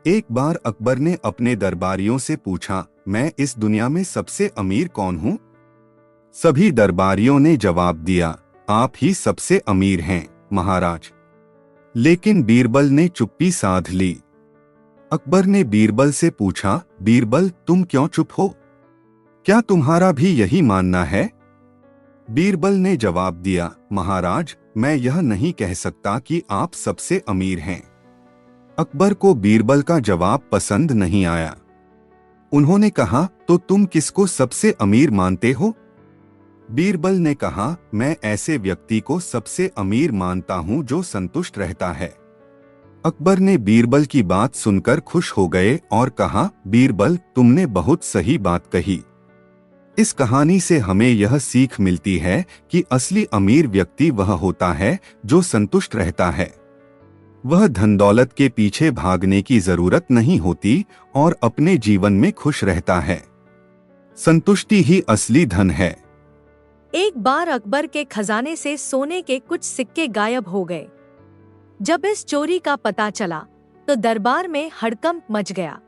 एक बार अकबर ने अपने दरबारियों से पूछा, मैं इस दुनिया में सबसे अमीर कौन हूं? सभी दरबारियों ने जवाब दिया, आप ही सबसे अमीर हैं, महाराज। लेकिन बीरबल ने चुप्पी साध ली। अकबर ने बीरबल से पूछा, बीरबल, तुम क्यों चुप हो? क्या तुम्हारा भी यही मानना है? बीरबल ने जवाब दिया, महाराज, मैं यह नहीं कह सकता कि आप सबसे अमीर हैं। अकबर को बीरबल का जवाब पसंद नहीं आया। उन्होंने कहा, तो तुम किसको सबसे अमीर मानते हो? बीरबल ने कहा, मैं ऐसे व्यक्ति को सबसे अमीर मानता हूं जो संतुष्ट रहता है। अकबर ने बीरबल की बात सुनकर खुश हो गए और कहा, बीरबल, तुमने बहुत सही बात कही। इस कहानी से हमें यह सीख मिलती है कि असली अमीर व्यक्ति वह होता है जो संतुष्ट रहता है। वह धन दौलत के पीछे भागने की जरूरत नहीं होती और अपने जीवन में खुश रहता है। संतुष्टि ही असली धन है। एक बार अकबर के खजाने से सोने के कुछ सिक्के गायब हो गए। जब इस चोरी का पता चला तो दरबार में हड़कंप मच गया।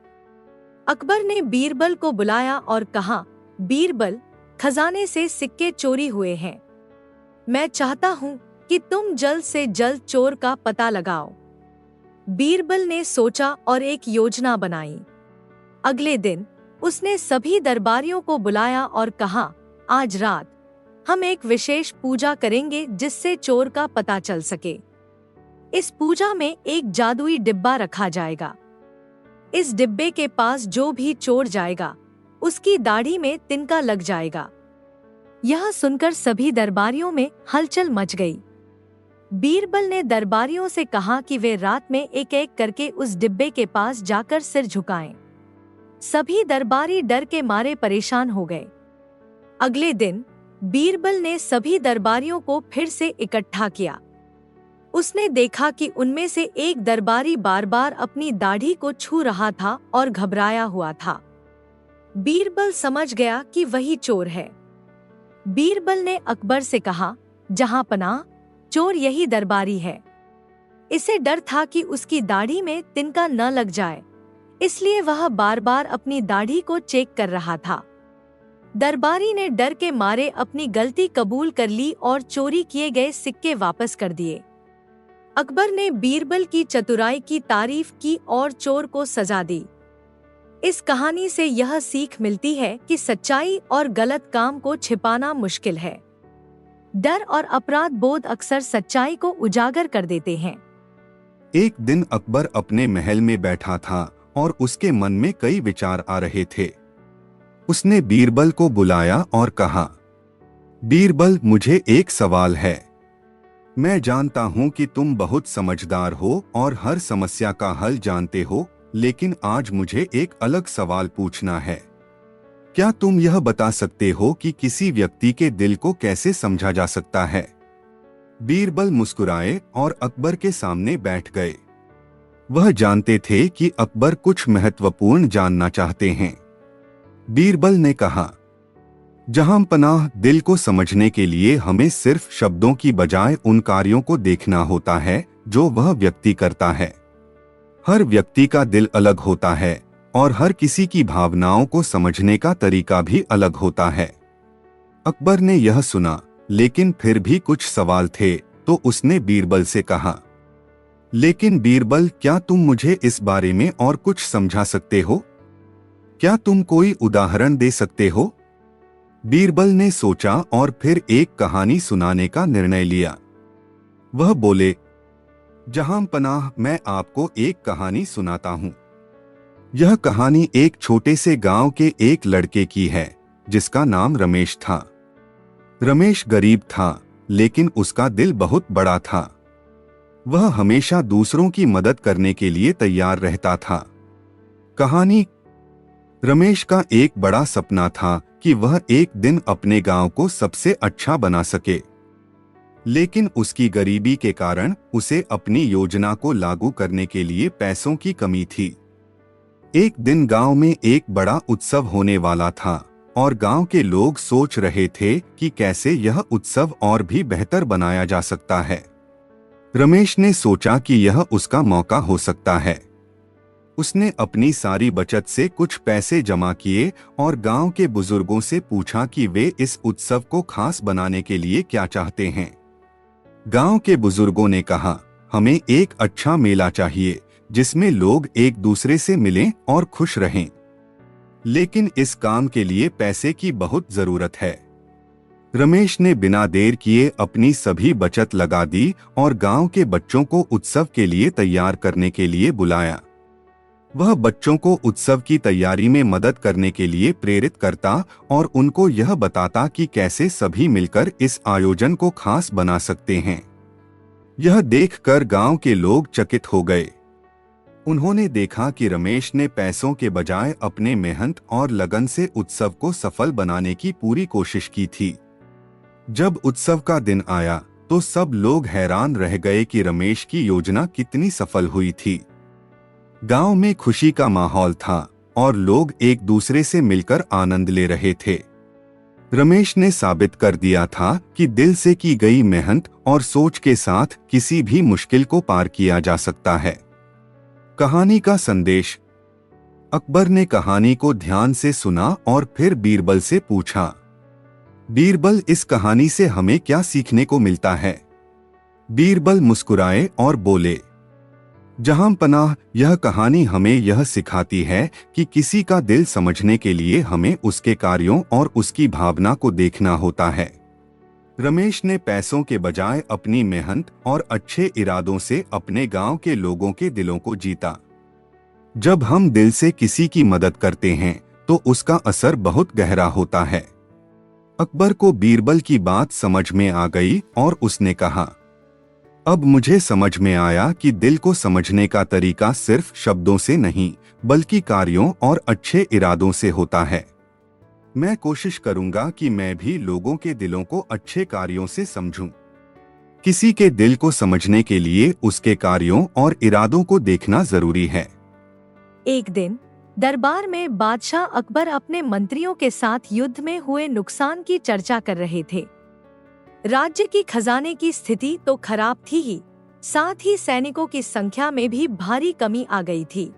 अकबर ने बीरबल को बुलाया और कहा, बीरबल, खजाने से सिक्के चोरी हुए हैं। मैं चाहता हूँ कि तुम जल्द से जल्द चोर का पता लगाओ। बीरबल ने सोचा और एक योजना बनाई। अगले दिन उसने सभी दरबारियों को बुलाया और कहा, आज रात हम एक विशेष पूजा करेंगे जिससे चोर का पता चल सके। इस पूजा में एक जादुई डिब्बा रखा जाएगा। इस डिब्बे के पास जो भी चोर जाएगा उसकी दाढ़ी में तिनका लग जाएगा। यह सुनकर सभी दरबारियों में हलचल मच गई। बीरबल ने दरबारियों से कहा कि वे रात में एक एक करके उस डिब्बे के पास जाकर सिर झुकाएं। सभी दरबारी डर के मारे परेशान हो गए। अगले दिन बीरबल ने सभी दरबारियों को फिर से इकट्ठा किया। उसने देखा कि उनमें से एक दरबारी बार बार अपनी दाढ़ी को छू रहा था और घबराया हुआ था। बीरबल समझ गया कि वही चोर है। बीरबल ने अकबर से कहा, जहां पनाह, चोर यही दरबारी है। इसे डर था कि उसकी दाढ़ी में तिनका न लग जाए, इसलिए वह बार बार अपनी दाढ़ी को चेक कर रहा था। दरबारी ने डर के मारे अपनी गलती कबूल कर ली और चोरी किए गए सिक्के वापस कर दिए। अकबर ने बीरबल की चतुराई की तारीफ की और चोर को सजा दी। इस कहानी से यह सीख मिलती है कि सच्चाई और गलत काम को छिपाना मुश्किल है। डर और अपराध बोध अक्सर सच्चाई को उजागर कर देते हैं। एक दिन अकबर अपने महल में बैठा था और उसके मन में कई विचार आ रहे थे। उसने बीरबल को बुलाया और कहा, बीरबल, मुझे एक सवाल है। मैं जानता हूं कि तुम बहुत समझदार हो और हर समस्या का हल जानते हो, लेकिन आज मुझे एक अलग सवाल पूछना है। क्या तुम यह बता सकते हो कि किसी व्यक्ति के दिल को कैसे समझा जा सकता है? बीरबल मुस्कुराए और अकबर के सामने बैठ गए। वह जानते थे कि अकबर कुछ महत्वपूर्ण जानना चाहते हैं। बीरबल ने कहा, जहां पनाह, दिल को समझने के लिए हमें सिर्फ शब्दों की बजाय उन कार्यों को देखना होता है जो वह व्यक्ति करता है। हर व्यक्ति का दिल अलग होता है और हर किसी की भावनाओं को समझने का तरीका भी अलग होता है। अकबर ने यह सुना, लेकिन फिर भी कुछ सवाल थे, तो उसने बीरबल से कहा, लेकिन बीरबल, क्या तुम मुझे इस बारे में और कुछ समझा सकते हो? क्या तुम कोई उदाहरण दे सकते हो? बीरबल ने सोचा और फिर एक कहानी सुनाने का निर्णय लिया। वह बोले, जहां पनाह, मैं आपको एक कहानी सुनाता हूं। यह कहानी एक छोटे से गांव के एक लड़के की है जिसका नाम रमेश था। रमेश गरीब था, लेकिन उसका दिल बहुत बड़ा था। वह हमेशा दूसरों की मदद करने के लिए तैयार रहता था। कहानी, रमेश का एक बड़ा सपना था कि वह एक दिन अपने गांव को सबसे अच्छा बना सके, लेकिन उसकी गरीबी के कारण उसे अपनी योजना को लागू करने के लिए पैसों की कमी थी। एक दिन गांव में एक बड़ा उत्सव होने वाला था और गांव के लोग सोच रहे थे कि कैसे यह उत्सव और भी बेहतर बनाया जा सकता है। रमेश ने सोचा कि यह उसका मौका हो सकता है। उसने अपनी सारी बचत से कुछ पैसे जमा किए और गांव के बुजुर्गों से पूछा कि वे इस उत्सव को खास बनाने के लिए क्या चाहते हैं। गांव के बुजुर्गों ने कहा, हमें एक अच्छा मेला चाहिए जिसमें लोग एक दूसरे से मिलें और खुश रहें। लेकिन इस काम के लिए पैसे की बहुत जरूरत है। रमेश ने बिना देर किए अपनी सभी बचत लगा दी और गांव के बच्चों को उत्सव के लिए तैयार करने के लिए बुलाया। वह बच्चों को उत्सव की तैयारी में मदद करने के लिए प्रेरित करता और उनको यह बताता कि कैसे सभी मिलकर इस आयोजन को खास बना सकते हैं। यह देखकर गांव के लोग चकित हो गए। उन्होंने देखा कि रमेश ने पैसों के बजाय अपने मेहनत और लगन से उत्सव को सफल बनाने की पूरी कोशिश की थी। जब उत्सव का दिन आया तो सब लोग हैरान रह गए कि रमेश की योजना कितनी सफल हुई थी। गांव में खुशी का माहौल था और लोग एक दूसरे से मिलकर आनंद ले रहे थे। रमेश ने साबित कर दिया था कि दिल से की गई मेहनत और सोच के साथ किसी भी मुश्किल को पार किया जा सकता है। कहानी का संदेश। अकबर ने कहानी को ध्यान से सुना और फिर बीरबल से पूछा, बीरबल, इस कहानी से हमें क्या सीखने को मिलता है? बीरबल मुस्कुराए और बोले, जहां पनाह, यह कहानी हमें यह सिखाती है कि किसी का दिल समझने के लिए हमें उसके कार्यों और उसकी भावना को देखना होता है। रमेश ने पैसों के बजाय अपनी मेहनत और अच्छे इरादों से अपने गांव के लोगों के दिलों को जीता। जब हम दिल से किसी की मदद करते हैं तो उसका असर बहुत गहरा होता है। अकबर को बीरबल की बात समझ में आ गई और उसने कहा, अब मुझे समझ में आया कि दिल को समझने का तरीका सिर्फ शब्दों से नहीं बल्कि कार्यों और अच्छे इरादों से होता है। मैं कोशिश करूंगा कि मैं भी लोगों के दिलों को अच्छे कार्यों से समझूं। किसी के दिल को समझने के लिए उसके कार्यों और इरादों को देखना जरूरी है। एक दिन दरबार में बादशाह अकबर अपने मंत्रियों के साथ युद्ध में हुए नुकसान की चर्चा कर रहे थे। राज्य की खजाने की स्थिति तो खराब थी ही, साथ ही सैनिकों की संख्या में भी भारी कमी आ गई थी।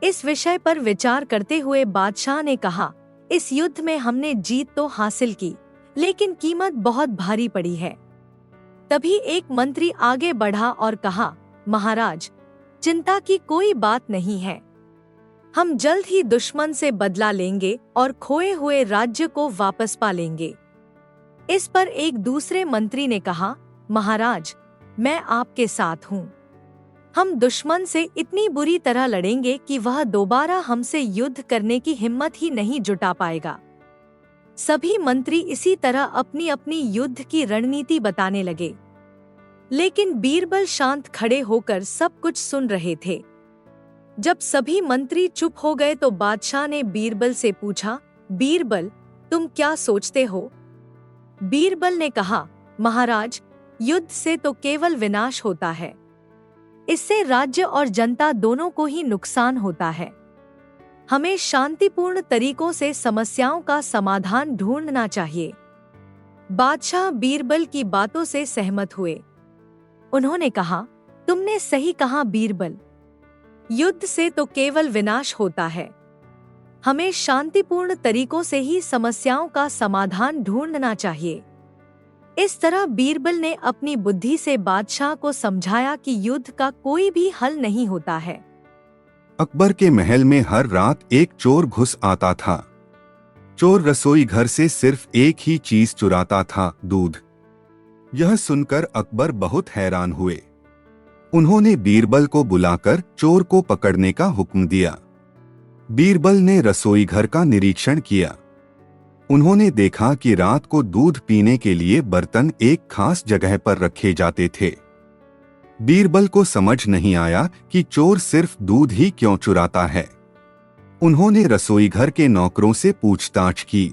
इस विषय पर विचार करते हुए बादशाह ने कहा, इस युद्ध में हमने जीत तो हासिल की, लेकिन कीमत बहुत भारी पड़ी है। तभी एक मंत्री आगे बढ़ा और कहा, महाराज, चिंता की कोई बात नहीं है। हम जल्द ही दुश्मन से बदला लेंगे और खोए हुए राज्य को वापस पा लेंगे। इस पर एक दूसरे मंत्री ने कहा, महाराज, मैं आपके साथ हूँ। हम दुश्मन से इतनी बुरी तरह लड़ेंगे कि वह दोबारा हमसे युद्ध करने की हिम्मत ही नहीं जुटा पाएगा। सभी मंत्री इसी तरह अपनी अपनी युद्ध की रणनीति बताने लगे, लेकिन बीरबल शांत खड़े होकर सब कुछ सुन रहे थे। जब सभी मंत्री चुप हो गए तो बादशाह ने बीरबल से पूछा, बीरबल, तुम क्या सोचते हो? बीरबल ने कहा, महाराज, युद्ध से तो केवल विनाश होता है। इससे राज्य और जनता दोनों को ही नुकसान होता है। हमें शांतिपूर्ण तरीकों से समस्याओं का समाधान ढूंढना चाहिए। बादशाह बीरबल की बातों से सहमत हुए। उन्होंने कहा, तुमने सही कहा बीरबल, युद्ध से तो केवल विनाश होता है। हमें शांतिपूर्ण तरीकों से ही समस्याओं का समाधान ढूंढना चाहिए। इस तरह बीरबल ने अपनी बुद्धि से बादशाह को समझाया कि युद्ध का कोई भी हल नहीं होता है। अकबर के महल में हर रात एक चोर घुस आता था। चोर रसोई घर से सिर्फ एक ही चीज चुराता था, दूध। यह सुनकर अकबर बहुत हैरान हुए। उन्होंने बीरबल को बुलाकर चोर को पकड़ने का हुक्म दिया। बीरबल ने रसोई घर का निरीक्षण किया। उन्होंने देखा कि रात को दूध पीने के लिए बर्तन एक खास जगह पर रखे जाते थे। बीरबल को समझ नहीं आया कि चोर सिर्फ दूध ही क्यों चुराता है। उन्होंने रसोई घर के नौकरों से पूछताछ की,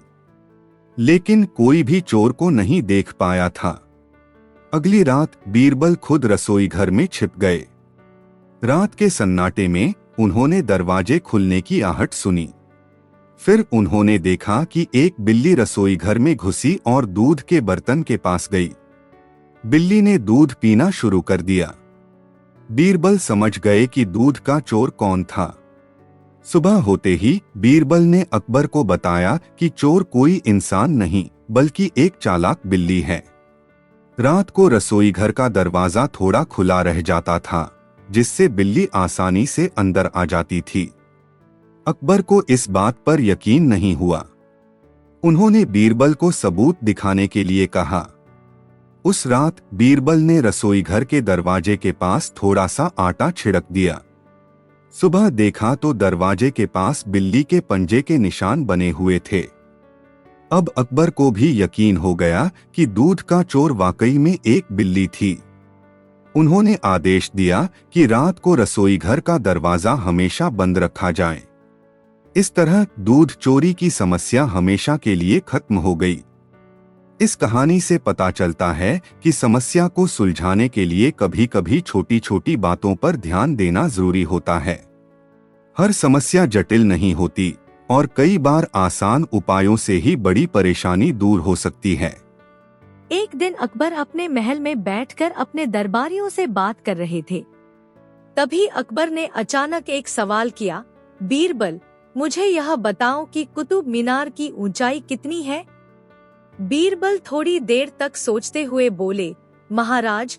लेकिन कोई भी चोर को नहीं देख पाया था। अगली रात बीरबल खुद रसोई घर में छिप गए। रात के सन्नाटे में उन्होंने दरवाजे खुलने की आहट सुनी। फिर उन्होंने देखा कि एक बिल्ली रसोई घर में घुसी और दूध के बर्तन के पास गई। बिल्ली ने दूध पीना शुरू कर दिया। बीरबल समझ गए कि दूध का चोर कौन था। सुबह होते ही बीरबल ने अकबर को बताया कि चोर कोई इंसान नहीं बल्कि एक चालाक बिल्ली है। रात को रसोई घर का दरवाजा थोड़ा खुला रह जाता था, जिससे बिल्ली आसानी से अंदर आ जाती थी। अकबर को इस बात पर यकीन नहीं हुआ। उन्होंने बीरबल को सबूत दिखाने के लिए कहा। उस रात बीरबल ने रसोई घर के दरवाजे के पास थोड़ा सा आटा छिड़क दिया। सुबह देखा तो दरवाजे के पास बिल्ली के पंजे के निशान बने हुए थे। अब अकबर को भी यकीन हो गया कि दूध का चोर वाकई में एक बिल्ली थी। उन्होंने आदेश दिया कि रात को रसोई घर का दरवाजा हमेशा बंद रखा जाए। इस तरह दूध चोरी की समस्या हमेशा के लिए खत्म हो गई। इस कहानी से पता चलता है कि समस्या को सुलझाने के लिए कभी कभी छोटी छोटी बातों पर ध्यान देना जरूरी होता है। हर समस्या जटिल नहीं होती और कई बार आसान उपायों से ही बड़ी परेशानी दूर हो सकती है। एक दिन अकबर अपने महल में बैठकर अपने दरबारियों से बात कर रहे थे। तभी अकबर ने अचानक एक सवाल किया, बीरबल, मुझे यह बताओ कि कुतुब मीनार की ऊंचाई कितनी है? बीरबल थोड़ी देर तक सोचते हुए बोले, महाराज,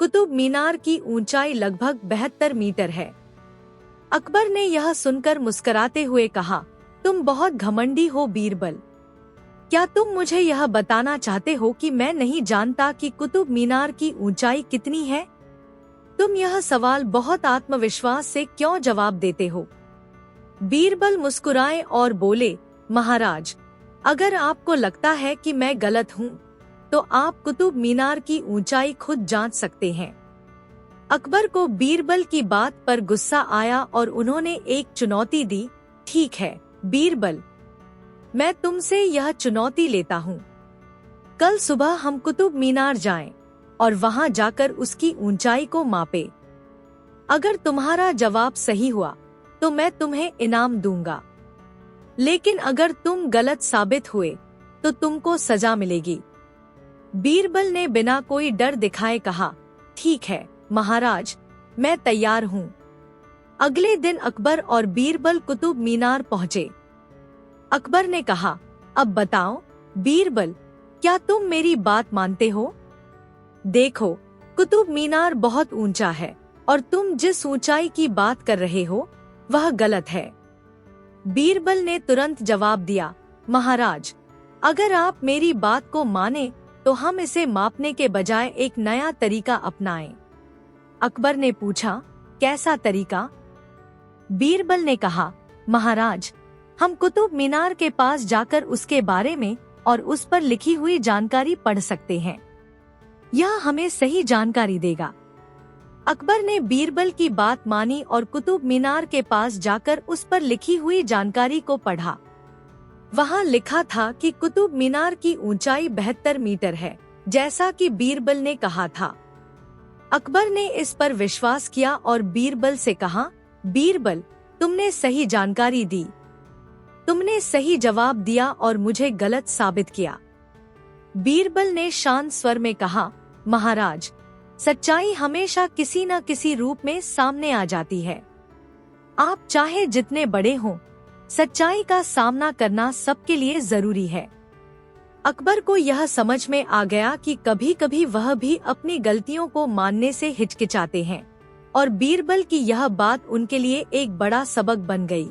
कुतुब मीनार की ऊंचाई लगभग 72 मीटर है। अकबर ने यह सुनकर मुस्कुराते हुए कहा, तुम बहुत घमंडी हो बीरबल। क्या तुम मुझे यह बताना चाहते हो कि मैं नहीं जानता कि कुतुब मीनार की ऊंचाई कितनी है? तुम यह सवाल बहुत आत्मविश्वास से क्यों जवाब देते हो? बीरबल मुस्कुराए और बोले, महाराज, अगर आपको लगता है कि मैं गलत हूँ, तो आप कुतुब मीनार की ऊंचाई खुद जांच सकते हैं। अकबर को बीरबल की बात पर गुस्सा आया और उन्होंने एक चुनौती दी। ठीक है बीरबल, मैं तुमसे यह चुनौती लेता हूँ। कल सुबह हम कुतुब मीनार जाएं और वहां जाकर उसकी ऊंचाई को मापे। अगर तुम्हारा जवाब सही हुआ तो मैं तुम्हें इनाम दूंगा, लेकिन अगर तुम गलत साबित हुए तो तुमको सजा मिलेगी। बीरबल ने बिना कोई डर दिखाए कहा, ठीक है महाराज, मैं तैयार हूँ। अगले दिन अकबर और बीरबल कुतुब मीनार पहुँचे। अकबर ने कहा, अब बताओ बीरबल, क्या तुम मेरी बात मानते हो? देखो, कुतुब मीनार बहुत ऊंचा है और तुम जिस ऊंचाई की बात कर रहे हो वह गलत है। बीरबल ने तुरंत जवाब दिया, महाराज, अगर आप मेरी बात को माने तो हम इसे मापने के बजाय एक नया तरीका अपनाएं। अकबर ने पूछा, कैसा तरीका? बीरबल ने कहा, महाराज, हम कुतुब मीनार के पास जाकर उसके बारे में और उस पर लिखी हुई जानकारी पढ़ सकते हैं। यह हमें सही जानकारी देगा। अकबर ने बीरबल की बात मानी और कुतुब मीनार के पास जाकर उस पर लिखी हुई जानकारी को पढ़ा। वहां लिखा था कि कुतुब मीनार की ऊंचाई 72 मीटर है, जैसा कि बीरबल ने कहा था। अकबर ने इस पर विश्वास किया और बीरबल से कहा, बीरबल, तुमने सही जानकारी दी। तुमने सही जवाब दिया और मुझे गलत साबित किया। बीरबल ने शांत स्वर में कहा, महाराज, सच्चाई हमेशा किसी न किसी रूप में सामने आ जाती है। आप चाहे जितने बड़े हों, सच्चाई का सामना करना सबके लिए जरूरी है। अकबर को यह समझ में आ गया कि कभी कभी वह भी अपनी गलतियों को मानने से हिचकिचाते हैं और बीरबल की यह बात उनके लिए एक बड़ा सबक बन गई।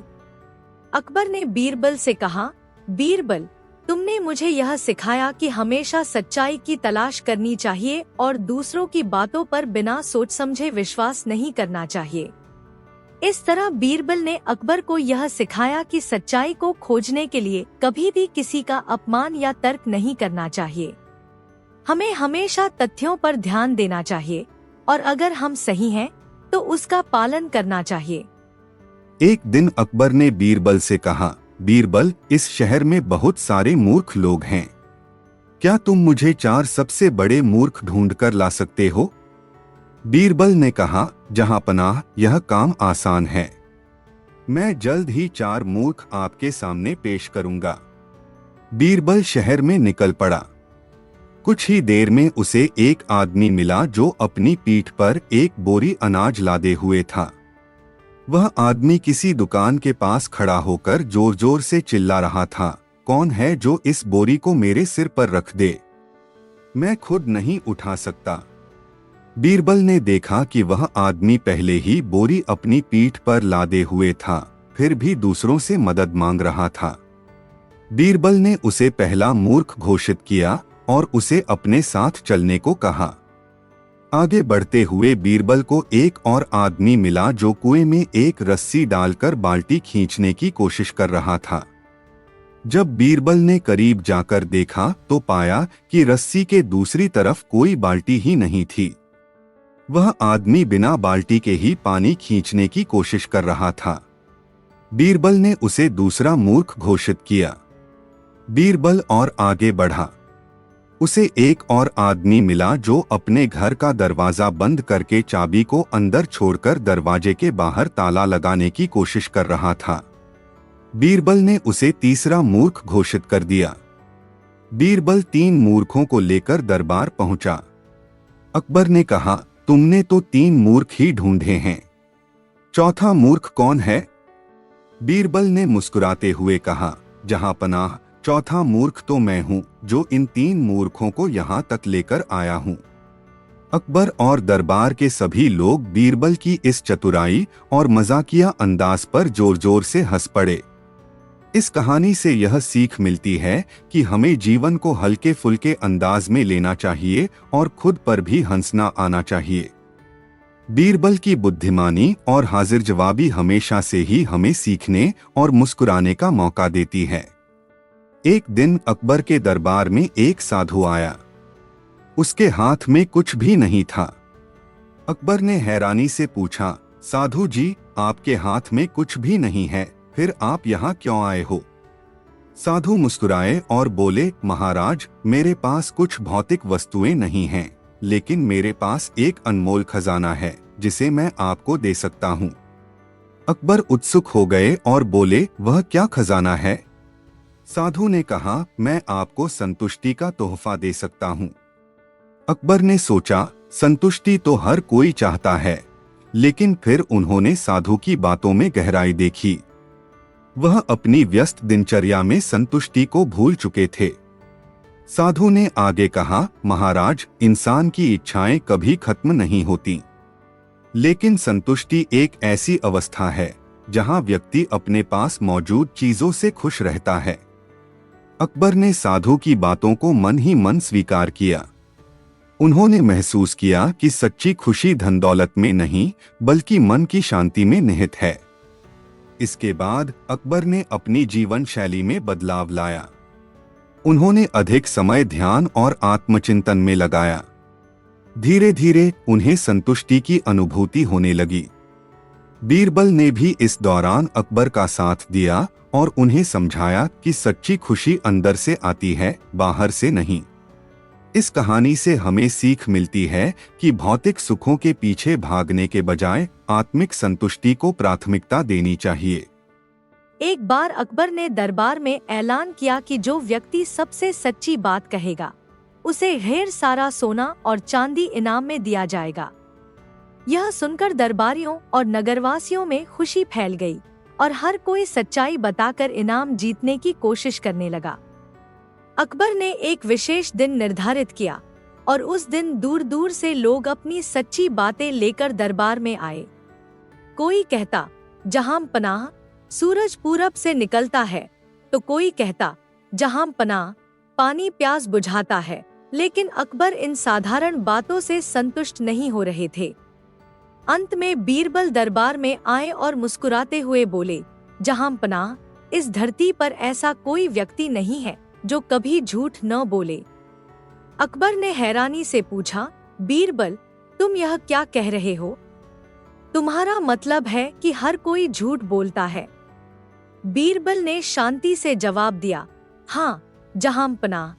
अकबर ने बीरबल से कहा, बीरबल, तुमने मुझे यह सिखाया कि हमेशा सच्चाई की तलाश करनी चाहिए और दूसरों की बातों पर बिना सोच समझे विश्वास नहीं करना चाहिए। इस तरह बीरबल ने अकबर को यह सिखाया कि सच्चाई को खोजने के लिए कभी भी किसी का अपमान या तर्क नहीं करना चाहिए। हमें हमेशा तथ्यों पर ध्यान देना चाहिए और अगर हम सही हैं, तो उसका पालन करना चाहिए। एक दिन अकबर ने बीरबल से कहा, बीरबल, इस शहर में बहुत सारे मूर्ख लोग हैं। क्या तुम मुझे 4 सबसे बड़े मूर्ख ढूंढ कर ला सकते हो? बीरबल ने कहा, जहां पनाह, यह काम आसान है। मैं जल्द ही 4 मूर्ख आपके सामने पेश करूंगा। बीरबल शहर में निकल पड़ा। कुछ ही देर में उसे एक आदमी मिला जो अपनी पीठ पर एक बोरी अनाज लादे हुए था। वह आदमी किसी दुकान के पास खड़ा होकर जोर जोर से चिल्ला रहा था, कौन है जो इस बोरी को मेरे सिर पर रख दे? मैं खुद नहीं उठा सकता। बीरबल ने देखा कि वह आदमी पहले ही बोरी अपनी पीठ पर लादे हुए था, फिर भी दूसरों से मदद मांग रहा था। बीरबल ने उसे पहला मूर्ख घोषित किया और उसे अपने साथ चलने को कहा। आगे बढ़ते हुए बीरबल को एक और आदमी मिला जो कुएं में एक रस्सी डालकर बाल्टी खींचने की कोशिश कर रहा था। जब बीरबल ने करीब जाकर देखा तो पाया कि रस्सी के दूसरी तरफ कोई बाल्टी ही नहीं थी। वह आदमी बिना बाल्टी के ही पानी खींचने की कोशिश कर रहा था। बीरबल ने उसे दूसरा मूर्ख घोषित किया। बीरबल और आगे बढ़ा। उसे एक और आदमी मिला जो अपने घर का दरवाजा बंद करके चाबी को अंदर छोड़कर दरवाजे के बाहर ताला लगाने की कोशिश कर रहा था। बीरबल ने उसे तीसरा मूर्ख घोषित कर दिया। बीरबल 3 मूर्खों को लेकर दरबार पहुंचा। अकबर ने कहा, तुमने तो 3 मूर्ख ही ढूंढे हैं, चौथा मूर्ख कौन है? बीरबल ने मुस्कुराते हुए कहा, जहां पनाह, चौथा मूर्ख तो मैं हूं जो इन 3 मूर्खों को यहां तक लेकर आया हूं। अकबर और दरबार के सभी लोग बीरबल की इस चतुराई और मजाकिया अंदाज पर जोर जोर से हंस पड़े। इस कहानी से यह सीख मिलती है कि हमें जीवन को हल्के फुल्के अंदाज में लेना चाहिए और खुद पर भी हंसना आना चाहिए। बीरबल की बुद्धिमानी और हाजिर जवाबी हमेशा से ही हमें सीखने और मुस्कुराने का मौका देती है। एक दिन अकबर के दरबार में एक साधु आया। उसके हाथ में कुछ भी नहीं था। अकबर ने हैरानी से पूछा, साधु जी, आपके हाथ में कुछ भी नहीं है, फिर आप यहाँ क्यों आए हो? साधु मुस्कुराए और बोले, महाराज, मेरे पास कुछ भौतिक वस्तुएं नहीं हैं, लेकिन मेरे पास एक अनमोल खजाना है जिसे मैं आपको दे सकता हूँ। अकबर उत्सुक हो गए और बोले, वह क्या खजाना है? साधु ने कहा, मैं आपको संतुष्टि का तोहफा दे सकता हूँ। अकबर ने सोचा, संतुष्टि तो हर कोई चाहता है, लेकिन फिर उन्होंने साधु की बातों में गहराई देखी। वह अपनी व्यस्त दिनचर्या में संतुष्टि को भूल चुके थे। साधु ने आगे कहा, महाराज, इंसान की इच्छाएं कभी खत्म नहीं होती, लेकिन संतुष्टि एक ऐसी अवस्था है जहां व्यक्ति अपने पास मौजूद चीजों से खुश रहता है। अकबर ने साधु की बातों को मन ही मन स्वीकार किया। उन्होंने महसूस किया कि सच्ची खुशी धन दौलत में नहीं, बल्कि मन की शांति में निहित है। इसके बाद अकबर ने अपनी जीवन शैली में बदलाव लाया। उन्होंने अधिक समय ध्यान और आत्मचिंतन में लगाया। धीरे धीरे उन्हें संतुष्टि की अनुभूति होने लगी। बीरबल ने भी इस दौरान अकबर का साथ दिया और उन्हें समझाया कि सच्ची खुशी अंदर से आती है, बाहर से नहीं। इस कहानी से हमें सीख मिलती है कि भौतिक सुखों के पीछे भागने के बजाय आत्मिक संतुष्टि को प्राथमिकता देनी चाहिए। एक बार अकबर ने दरबार में ऐलान किया कि जो व्यक्ति सबसे सच्ची बात कहेगा, उसे ढेर सारा सोना और चांदी इनाम में दिया जाएगा। यह सुनकर दरबारियों और नगरवासियों में खुशी फैल गई और हर कोई सच्चाई बताकर इनाम जीतने की कोशिश करने लगा। अकबर ने एक विशेष दिन निर्धारित किया और उस दिन दूर दूर से लोग अपनी सच्ची बातें लेकर दरबार में आए। कोई कहता, जहां पनाह, सूरज पूरब से निकलता है, तो कोई कहता, जहां पनाह, पानी प्यास बुझाता है। लेकिन अकबर इन साधारण बातों से संतुष्ट नहीं हो रहे थे। अंत में बीरबल दरबार में आए और मुस्कुराते हुए बोले, जहां पनाह, इस धरती पर ऐसा कोई व्यक्ति नहीं है जो कभी झूठ न बोले। अकबर ने हैरानी से पूछा, बीरबल, तुम यह क्या कह रहे हो? तुम्हारा मतलब है कि हर कोई झूठ बोलता है? बीरबल ने शांति से जवाब दिया, हाँ, जहां पनाह।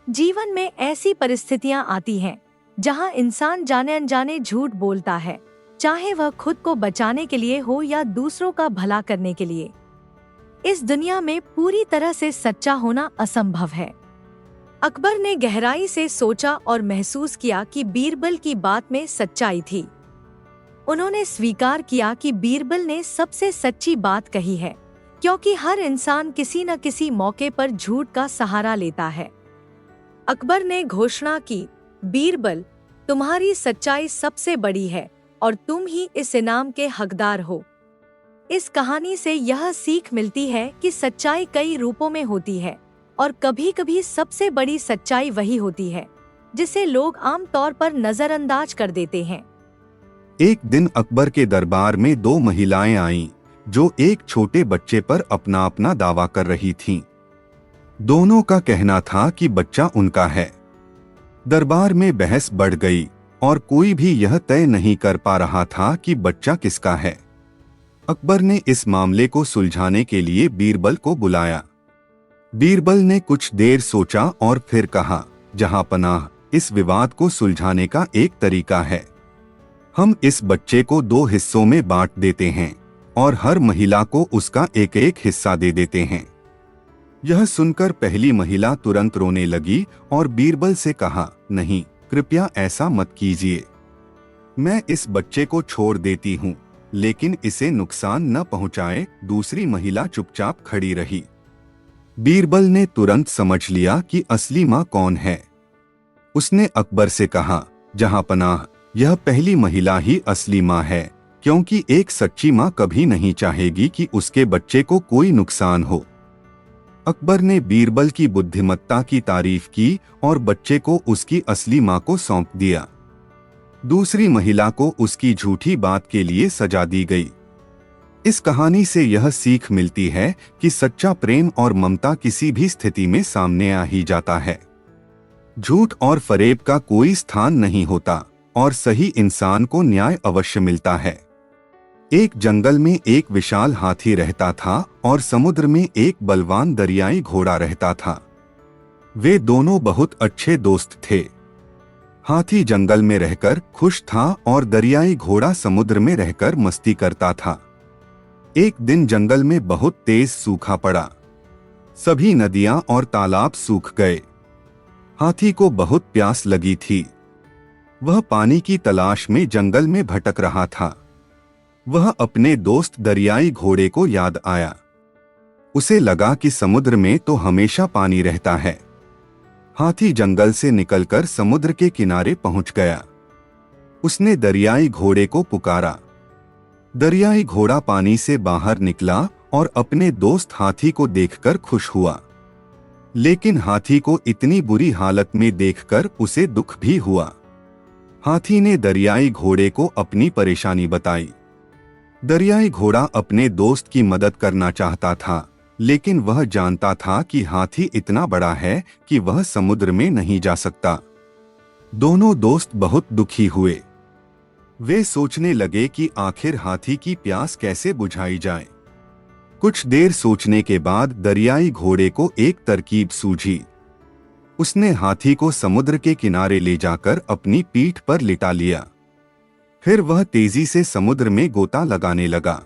जीवन में ऐसी परिस्थितियां आती हैं जहां इंसान जाने अनजाने झूठ बोलता है, चाहे वह खुद को बचाने के लिए हो या दूसरों का भला करने के लिए। इस दुनिया में पूरी तरह से सच्चा होना असंभव है, अकबर ने गहराई से सोचा और महसूस किया कि बीरबल की बात में सच्चाई थी। उन्होंने स्वीकार किया कि बीरबल ने सबसे सच्ची बात कही है, क्योंकि हर इंसान किसी न किसी मौके पर झूठ का सहारा लेता है। अकबर ने घोषणा की, बीरबल, तुम्हारी सच्चाई सबसे बड़ी है और तुम ही इस इनाम के हकदार हो। इस कहानी से यह सीख मिलती है कि सच्चाई कई रूपों में होती है और कभी-कभी सबसे बड़ी सच्चाई वही होती है जिसे लोग आम तौर पर नजरअंदाज कर देते हैं। एक दिन अकबर के दरबार में दो महिलाएं आईं, जो एक छोटे बच्चे पर अपना अपना दावा कर रही थीं। दोनों का कहना था कि बच्चा उनका है। दरबार में बहस बढ़ गई और कोई भी यह तय नहीं कर पा रहा था कि बच्चा किसका है। अकबर ने इस मामले को सुलझाने के लिए बीरबल को बुलाया। बीरबल ने कुछ देर सोचा और फिर कहा, जहां पनाह, इस विवाद को सुलझाने का एक तरीका है। हम इस बच्चे को दो हिस्सों में बांट देते हैं और हर महिला को उसका एक एक हिस्सा दे देते हैं। यह सुनकर पहली महिला तुरंत रोने लगी और बीरबल से कहा, नहीं, कृपया ऐसा मत कीजिए। मैं इस बच्चे को छोड़ देती हूँ, लेकिन इसे नुकसान न पहुँचाए। दूसरी महिला चुपचाप खड़ी रही। बीरबल ने तुरंत समझ लिया कि असली माँ कौन है। उसने अकबर से कहा, जहां पनाह, यह पहली महिला ही असली माँ है, क्योंकि एक सच्ची माँ कभी नहीं चाहेगी कि उसके बच्चे को कोई नुकसान हो। अकबर ने बीरबल की बुद्धिमत्ता की तारीफ की और बच्चे को उसकी असली माँ को सौंप दिया। दूसरी महिला को उसकी झूठी बात के लिए सजा दी गई। इस कहानी से यह सीख मिलती है कि सच्चा प्रेम और ममता किसी भी स्थिति में सामने आ ही जाता है। झूठ और फरेब का कोई स्थान नहीं होता और सही इंसान को न्याय अवश्य मिलता है। एक जंगल में एक विशाल हाथी रहता था और समुद्र में एक बलवान दरियाई घोड़ा रहता था। वे दोनों बहुत अच्छे दोस्त थे। हाथी जंगल में रहकर खुश था और दरियाई घोड़ा समुद्र में रहकर मस्ती करता था। एक दिन जंगल में बहुत तेज सूखा पड़ा। सभी नदियां और तालाब सूख गए। हाथी को बहुत प्यास लगी थी। वह पानी की तलाश में जंगल में भटक रहा था। वह अपने दोस्त दरियाई घोड़े को याद आया। उसे लगा कि समुद्र में तो हमेशा पानी रहता है। हाथी जंगल से निकलकर समुद्र के किनारे पहुंच गया। उसने दरियाई घोड़े को पुकारा। दरियाई घोड़ा पानी से बाहर निकला और अपने दोस्त हाथी को देखकर खुश हुआ। लेकिन हाथी को इतनी बुरी हालत में देखकर उसे दुख भी हुआ। हाथी ने दरियाई घोड़े को अपनी परेशानी बताई। दरियाई घोड़ा अपने दोस्त की मदद करना चाहता था, लेकिन वह जानता था कि हाथी इतना बड़ा है कि वह समुद्र में नहीं जा सकता। दोनों दोस्त बहुत दुखी हुए। वे सोचने लगे कि आखिर हाथी की प्यास कैसे बुझाई जाए। कुछ देर सोचने के बाद दरियाई घोड़े को एक तरकीब सूझी। उसने हाथी को समुद्र के किनारे ले जाकर अपनी पीठ पर लिटा लिया। फिर वह तेजी से समुद्र में गोता लगाने लगा।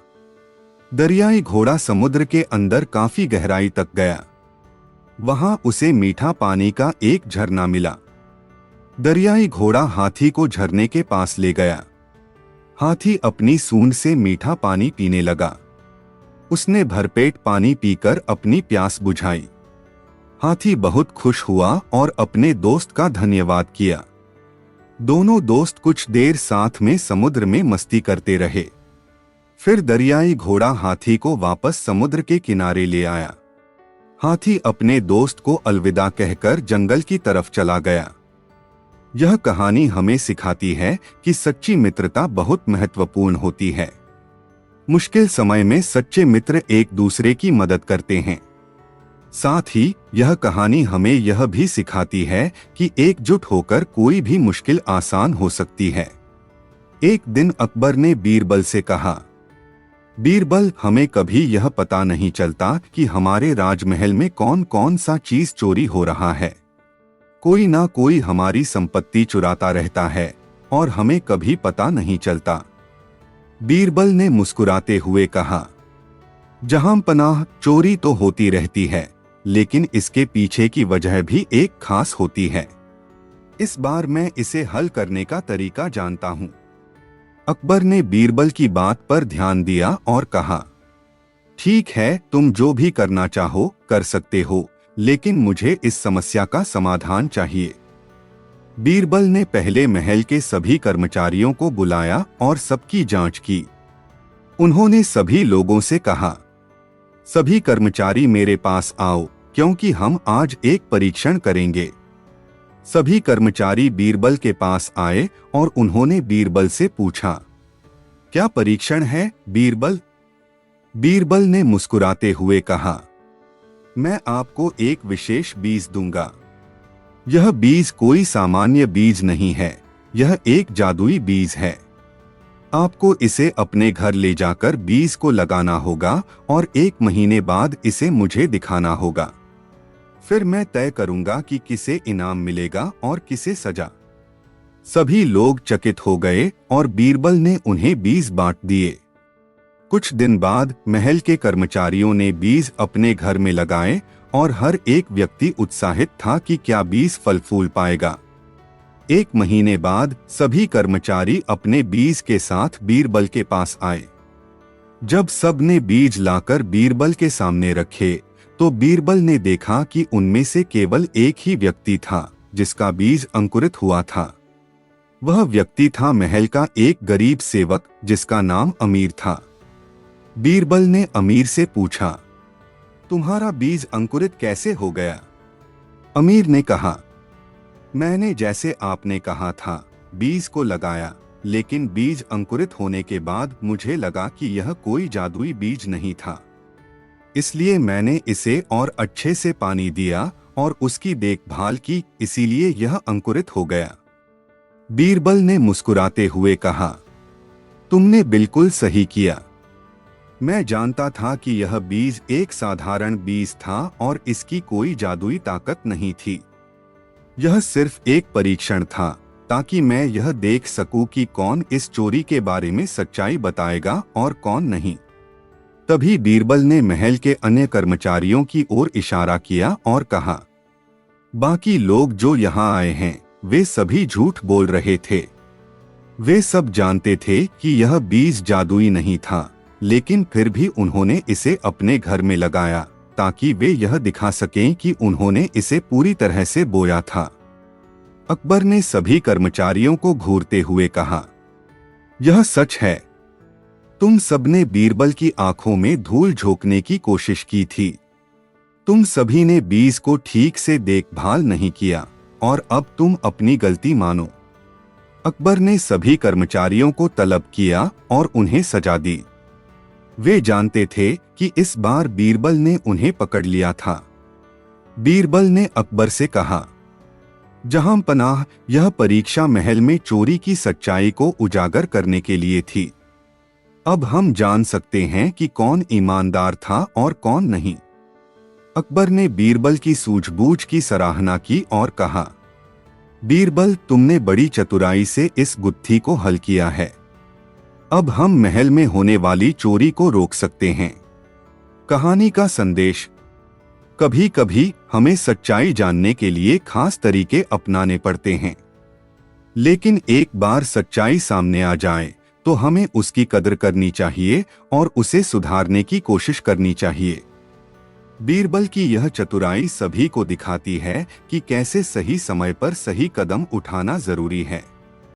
दरियाई घोड़ा समुद्र के अंदर काफी गहराई तक गया। वहां उसे मीठा पानी का एक झरना मिला। दरियाई घोड़ा हाथी को झरने के पास ले गया। हाथी अपनी सूंड से मीठा पानी पीने लगा। उसने भरपेट पानी पीकर अपनी प्यास बुझाई। हाथी बहुत खुश हुआ और अपने दोस्त का धन्यवाद किया। दोनों दोस्त कुछ देर साथ में समुद्र में मस्ती करते रहे। फिर दरियाई घोड़ा हाथी को वापस समुद्र के किनारे ले आया। हाथी अपने दोस्त को अलविदा कहकर जंगल की तरफ चला गया। यह कहानी हमें सिखाती है कि सच्ची मित्रता बहुत महत्वपूर्ण होती है। मुश्किल समय में सच्चे मित्र एक दूसरे की मदद करते हैं। साथ ही यह कहानी हमें यह भी सिखाती है कि एकजुट होकर कोई भी मुश्किल आसान हो सकती है। एक दिन अकबर ने बीरबल से कहा, बीरबल, हमें कभी यह पता नहीं चलता कि हमारे राजमहल में कौन कौन सा चीज चोरी हो रहा है। कोई ना कोई हमारी संपत्ति चुराता रहता है और हमें कभी पता नहीं चलता। बीरबल ने मुस्कुराते हुए कहा, जहां पनाह, चोरी तो होती रहती है, लेकिन इसके पीछे की वजह भी एक खास होती है। इस बार मैं इसे हल करने का तरीका जानता हूँ। अकबर ने बीरबल की बात पर ध्यान दिया और कहा, ठीक है, तुम जो भी करना चाहो कर सकते हो, लेकिन मुझे इस समस्या का समाधान चाहिए। बीरबल ने पहले महल के सभी कर्मचारियों को बुलाया और सबकी जांच की। उन्होंने सभी लोगों से कहा, सभी कर्मचारी मेरे पास आओ, क्योंकि हम आज एक परीक्षण करेंगे। सभी कर्मचारी बीरबल के पास आए और उन्होंने बीरबल से पूछा, क्या परीक्षण है बीरबल? बीरबल ने मुस्कुराते हुए कहा, मैं आपको एक विशेष बीज दूंगा। यह बीज कोई सामान्य बीज नहीं है, यह एक जादुई बीज है। आपको इसे अपने घर ले जाकर बीज को लगाना होगा और 1 महीने बाद इसे मुझे दिखाना होगा। फिर मैं तय करूंगा कि किसे इनाम मिलेगा और किसे सजा। सभी लोग चकित हो गए और बीरबल ने उन्हें बीज बांट दिए। कुछ दिन बाद महल के कर्मचारियों ने बीज अपने घर में लगाए और हर एक व्यक्ति उत्साहित था कि क्या बीज फल फूल पाएगा। 1 महीने बाद सभी कर्मचारी अपने बीज के साथ बीरबल के पास आए। जब सब ने बीज लाकर बीरबल के सामने रखे, तो बीरबल ने देखा कि उनमें से केवल एक ही व्यक्ति था जिसका बीज अंकुरित हुआ था। वह व्यक्ति था महल का एक गरीब सेवक जिसका नाम अमीर था। बीरबल ने अमीर से पूछा, तुम्हारा बीज अंकुरित कैसे हो गया? अमीर ने कहा, मैंने जैसे आपने कहा था बीज को लगाया, लेकिन बीज अंकुरित होने के बाद मुझे लगा कि यह कोई जादुई बीज नहीं था, इसलिए मैंने इसे और अच्छे से पानी दिया और उसकी देखभाल की, इसीलिए यह अंकुरित हो गया। बीरबल ने मुस्कुराते हुए कहा, तुमने बिल्कुल सही किया। मैं जानता था कि यह बीज एक साधारण बीज था और इसकी कोई जादुई ताकत नहीं थी। यह सिर्फ एक परीक्षण था ताकि मैं यह देख सकूं कि कौन इस चोरी के बारे में सच्चाई बताएगा और कौन नहीं। तभी बीरबल ने महल के अन्य कर्मचारियों की ओर इशारा किया और कहा, बाकी लोग जो यहाँ आए हैं वे सभी झूठ बोल रहे थे। वे सब जानते थे कि यह बीज जादुई नहीं था, लेकिन फिर भी उन्होंने इसे अपने घर में लगाया ताकि वे यह दिखा सकें कि उन्होंने इसे पूरी तरह से बोया था। अकबर ने सभी कर्मचारियों को घूरते हुए कहा, यह सच है। तुम सबने बीरबल की आंखों में धूल झोंकने की कोशिश की थी। तुम सभी ने बीज को ठीक से देखभाल नहीं किया और अब तुम अपनी गलती मानो। अकबर ने सभी कर्मचारियों को तलब किया और उन्हें सजा दी। वे जानते थे कि इस बार बीरबल ने उन्हें पकड़ लिया था। बीरबल ने अकबर से कहा, जहां पनाह, यह परीक्षा महल में चोरी की सच्चाई को उजागर करने के लिए थी। अब हम जान सकते हैं कि कौन ईमानदार था और कौन नहीं। अकबर ने बीरबल की सूझबूझ की सराहना की और कहा, बीरबल, तुमने बड़ी चतुराई से इस गुत्थी को हल किया है। अब हम महल में होने वाली चोरी को रोक सकते हैं। कहानी का संदेश, कभी कभी हमें सच्चाई जानने के लिए खास तरीके अपनाने पड़ते हैं, लेकिन एक बार सच्चाई सामने आ जाए तो हमें उसकी कदर करनी चाहिए और उसे सुधारने की कोशिश करनी चाहिए। बीरबल की यह चतुराई सभी को दिखाती है कि कैसे सही समय पर सही कदम उठाना जरूरी है।